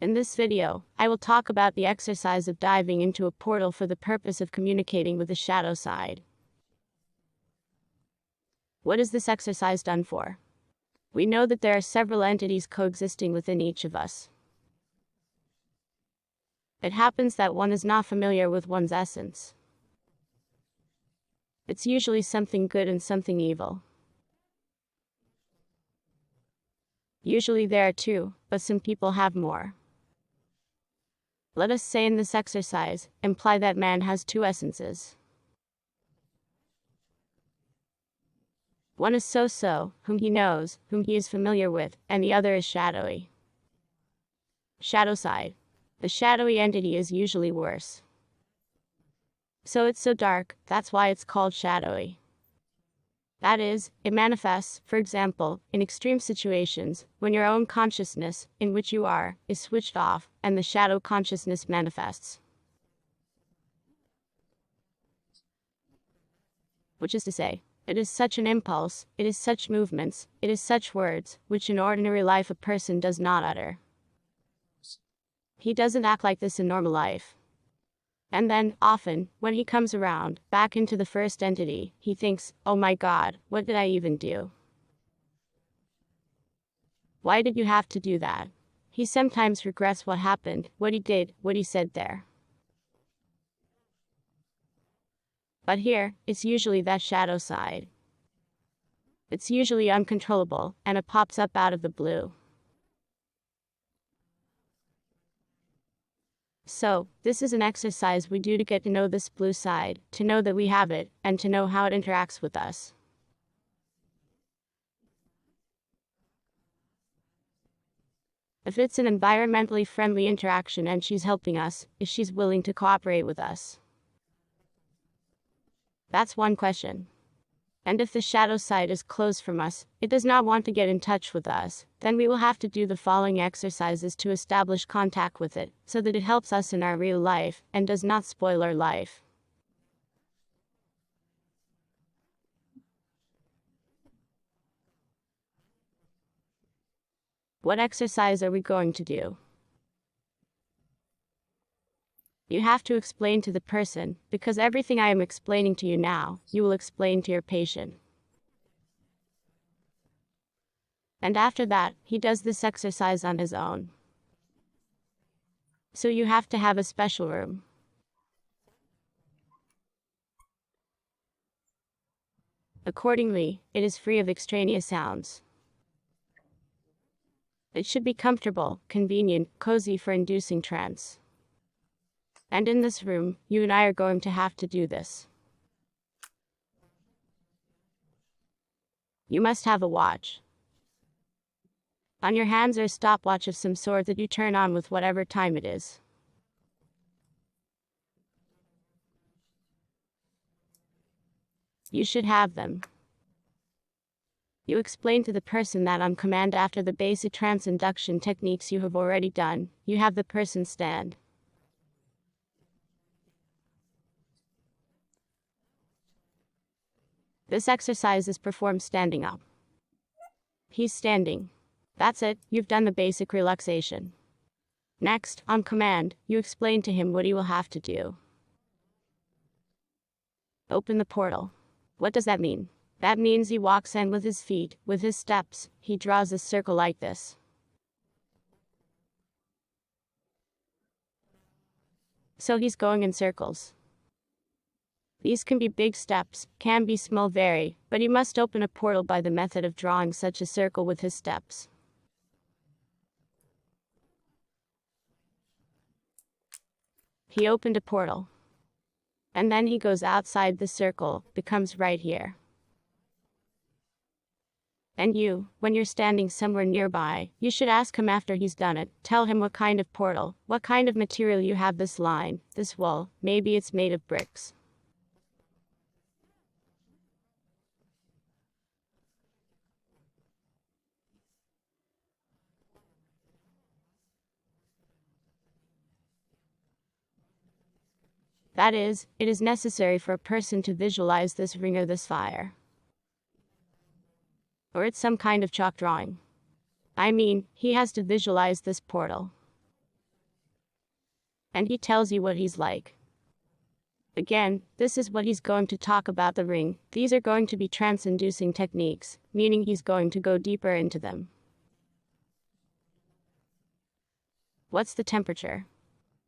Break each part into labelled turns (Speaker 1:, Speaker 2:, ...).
Speaker 1: In this video, I will talk about the exercise of diving into a portal for the purpose of communicating with the shadow side. What is this exercise done for? We know that there are several entities coexisting within each of us. It happens that one is not familiar with one's essence. It's usually something good and something evil. Usually there are two, but some people have more. Let us say in this exercise, imply that man has two essences. One is so-so, whom he knows, whom he is familiar with, and the other is shadowy. Shadow side. The shadowy entity is usually worse. So it's so dark, that's why it's called shadowy. That is, it manifests, for example, in extreme situations, when your own consciousness, in which you are, is switched off, and the shadow consciousness manifests. Which is to say, it is such an impulse, it is such movements, it is such words, which in ordinary life a person does not utter. He doesn't act like this in normal life. And then, often, when he comes around, back into the first entity, he thinks, oh my God, what did I even do? Why did you have to do that? He sometimes regrets what happened, what he did, what he said there. But here, it's usually that shadow side. It's usually uncontrollable, and it pops up out of the blue. So, this is an exercise we do to get to know this blue side, to know that we have it, and to know how it interacts with us. If it's an environmentally friendly interaction and she's helping us, if she's willing to cooperate with us. That's one question. And if the shadow side is closed from us, it does not want to get in touch with us, then we will have to do the following exercises to establish contact with it, so that it helps us in our real life, and does not spoil our life. What exercise are we going to do? You have to explain to the person, because everything I am explaining to you now, you will explain to your patient. And after that, he does this exercise on his own. So you have to have a special room. Accordingly, it is free of extraneous sounds. It should be comfortable, convenient, cozy for inducing trance. And in this room, you and I are going to have to do this. You must have a watch. On your hands or a stopwatch of some sort that you turn on with whatever time it is. You should have them. You explain to the person that on command after the basic trance induction techniques you have already done, you have the person stand. This exercise is performed standing up. He's standing. That's it, you've done the basic relaxation. Next, on command, you explain to him what he will have to do. Open the portal. What does that mean? That means he walks in with his feet, with his steps, he draws a circle like this. So he's going in circles. These can be big steps, can be small vary, but he must open a portal by the method of drawing such a circle with his steps. He opened a portal. And then he goes outside the circle, becomes right here. And you, when you're standing somewhere nearby, you should ask him after he's done it, tell him what kind of portal, what kind of material you have this line, this wall, maybe it's made of bricks. That is, it is necessary for a person to visualize this ring or this fire. Or it's some kind of chalk drawing. I mean, he has to visualize this portal. and he tells you what he's like. Again, this is what he's going to talk about the ring. These are going to be trance-inducing techniques, meaning he's going to go deeper into them. What's the temperature?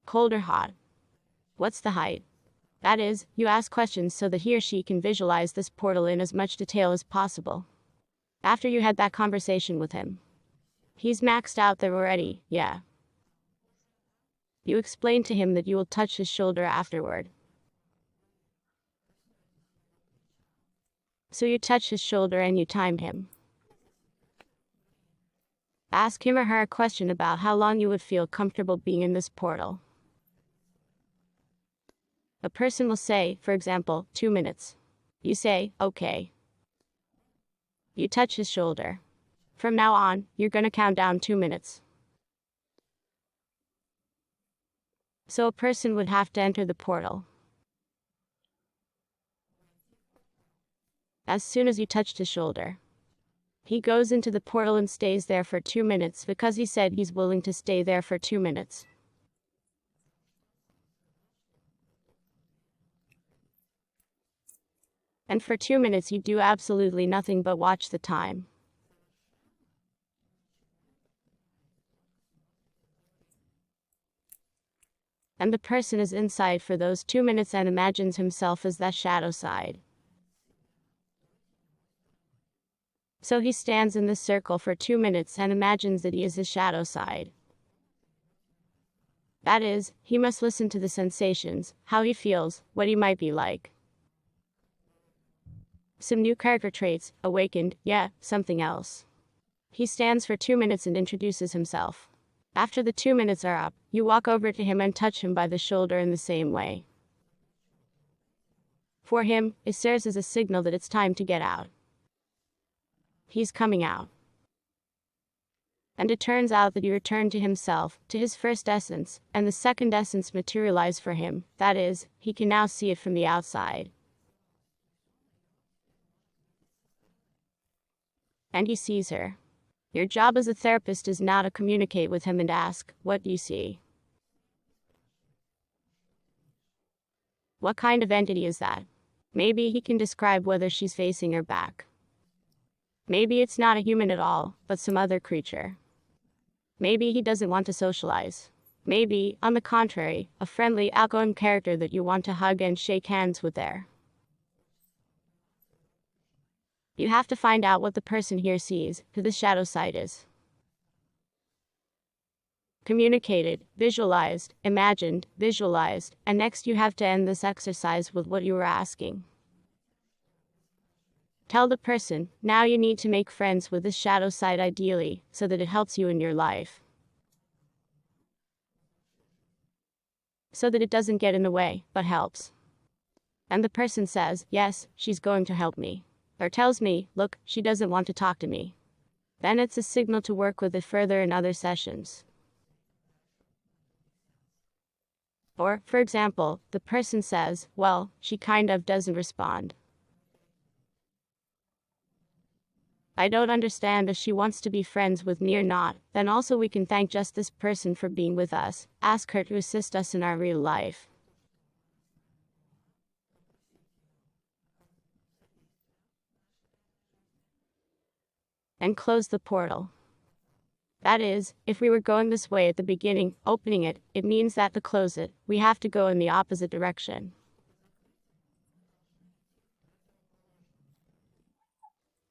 Speaker 1: Cold or hot? What's the height? That is, you ask questions so that he or she can visualize this portal in as much detail as possible. After you had that conversation with him, he's maxed out there already, yeah. You explain to him that you will touch his shoulder afterward. So you touch his shoulder and you time him. Ask him or her a question about how long you would feel comfortable being in this portal. A person will say, for example, 2 minutes. You say, okay. You touch his shoulder. From now on, you're going to count down 2 minutes. So a person would have to enter the portal. As soon as you touched his shoulder, he goes into the portal and stays there for 2 minutes because he said he's willing to stay there for 2 minutes. And for 2 minutes you do absolutely nothing but watch the time. And the person is inside for those 2 minutes and imagines himself as that shadow side. So he stands in this circle for 2 minutes and imagines that he is his shadow side. That is, he must listen to the sensations, how he feels, what he might be like. Some new character traits, awakened, yeah, something else. He stands for 2 minutes and introduces himself. After the 2 minutes are up, you walk over to him and touch him by the shoulder in the same way. For him, it serves as a signal that it's time to get out. He's coming out. And it turns out that he returned to himself, to his first essence, and the second essence materialized for him. That is, he can now see it from the outside. And he sees her. Your job as a therapist is now to communicate with him and ask, what do you see? What kind of entity is that? Maybe he can describe whether she's facing her back. Maybe it's not a human at all, but some other creature. Maybe he doesn't want to socialize. Maybe, on the contrary, a friendly, outgoing character that you want to hug and shake hands with there. You have to find out what the person here sees, who the shadow side is. Communicated, visualized, imagined, visualized, and next you have to end this exercise with what you were asking. Tell the person, now you need to make friends with this shadow side ideally, so that it helps you in your life. So that it doesn't get in the way, but helps. And the person says, yes, she's going to help me. Or tells me, look, she doesn't want to talk to me. Then it's a signal to work with it further in other sessions. Or, for example, the person says, well, she kind of doesn't respond. I don't understand if she wants to be friends with me or not, then also we can thank just this person for being with us, ask her to assist us in our real life. And close the portal. That is, if we were going this way at the beginning, opening it, it means that to close it, we have to go in the opposite direction.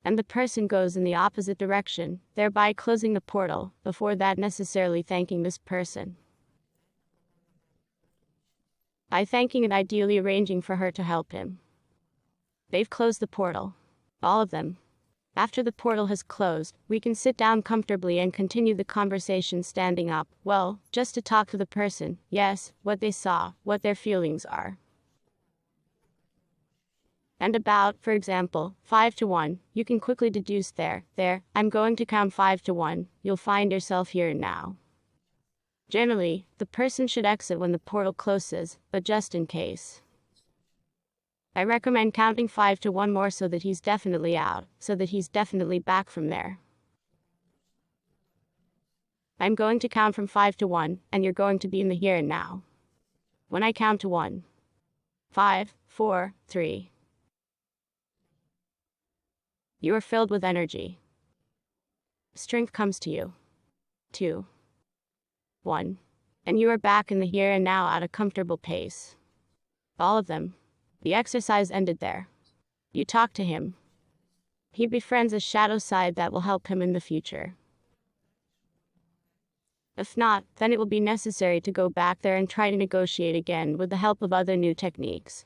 Speaker 1: And the person goes in the opposite direction, thereby closing the portal, before that necessarily thanking this person. By thanking and ideally arranging for her to help him. They've closed the portal. All of them. After the portal has closed, we can sit down comfortably and continue the conversation standing up, well, just to talk to the person, yes, what they saw, what their feelings are. And about, for example, 5 to 1, you can quickly deduce there, I'm going to count 5 to 1, you'll find yourself here and now. Generally, the person should exit when the portal closes, but just in case. I recommend counting 5 to 1 more so that he's definitely out, so that he's definitely back from there. I'm going to count from 5 to 1, and you're going to be in the here and now. When I count to 1, 5, 4, 3. You are filled with energy. Strength comes to you. 2, 1. And you are back in the here and now at a comfortable pace. All of them. The exercise ended there. You talk to him. He befriends a shadow side that will help him in the future. If not, then it will be necessary to go back there and try to negotiate again with the help of other new techniques.